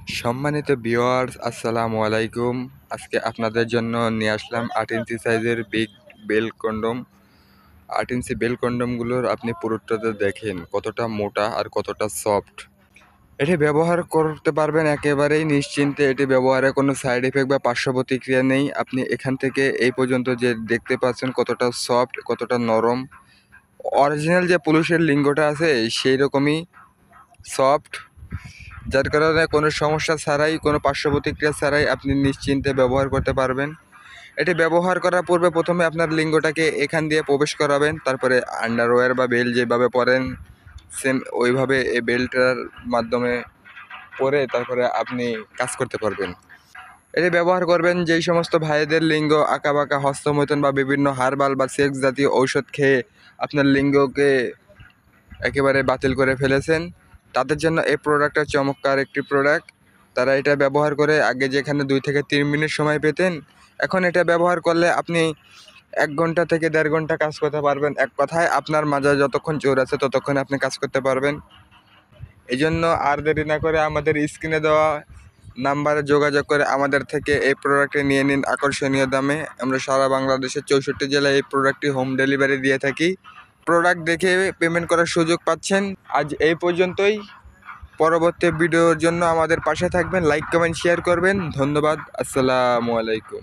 সম্মানিত ভিউয়ার্স, আসসালামু আলাইকুম। আজকে আপনাদের জন্য নিয়ে আসলাম 8 ইঞ্চি সাইজের বিগ বেল কন্ডম। 8 ইঞ্চি বেল কন্ডমগুলোর আপনি পুরুত্বটা দেখেন কতটা মোটা আর কতটা সফট। এটি ব্যবহার করতে পারবেন একেবারেই নিশ্চিন্তে। এটি ব্যবহারে কোনো সাইড ইফেক্ট বা পার্শ্ব প্রতিক্রিয়া নেই। আপনি এখান থেকে এই পর্যন্ত যে দেখতে পাচ্ছেন কতটা সফট, কতটা নরম। অরিজিনাল যে পুরুষের লিঙ্গটা আছে সেই রকমই সফট, যার কারণে কোনো সমস্যা ছাড়াই, কোনো পার্শ্ব প্রতিক্রিয়া ছাড়াই আপনি নিশ্চিন্তে ব্যবহার করতে পারবেন। এটি ব্যবহার করার পূর্বে প্রথমে আপনার লিঙ্গটাকে এখান দিয়ে প্রবেশ করাবেন, তারপরে আন্ডারওয়্যার বা বেল্ট যেভাবে পরেন সেম ওইভাবে এই বেল্টটার মাধ্যমে পরে তারপরে আপনি কাজ করতে পারবেন। এটি ব্যবহার করবেন যেই সমস্ত ভাইদের লিঙ্গ আঁকাবাঁকা, হস্তমৈথুন বা বিভিন্ন হার্বাল বা সেক্স জাতীয় ঔষধ খেয়ে আপনার লিঙ্গকে একেবারে বাতিল করে ফেলেছেন, তাদের জন্য এই প্রোডাক্টটা চমৎকার একটি প্রোডাক্ট। তারা এটা ব্যবহার করে আগে যেখানে 2 থেকে 3 মিনিট সময় পেতেন, এখন এটা ব্যবহার করলে আপনি 1 ঘন্টা থেকে 1.5 ঘন্টা কাজ করতে পারবেন। এক কথায় আপনার মাজা যতক্ষণ জোর আছে ততক্ষণ আপনি কাজ করতে পারবেন। এই জন্য আর দেরি না করে আমাদের স্ক্রিনে দেওয়া নাম্বারে যোগাযোগ করে আমাদের থেকে এই প্রোডাক্টটি নিয়ে নিন আকর্ষণীয় দামে। আমরা সারা বাংলাদেশের 64 জেলায় এই প্রোডাক্টটি হোম ডেলিভারি দিয়ে থাকি। প্রোডাক্ট দেখে পেমেন্ট করার সুযোগ পাচ্ছেন। আজ এই পর্যন্তই। পরবর্তী ভিডিওর জন্য আমাদের পাশে থাকবেন, লাইক কমেন্ট শেয়ার করবেন। ধন্যবাদ। আসসালামু আলাইকুম।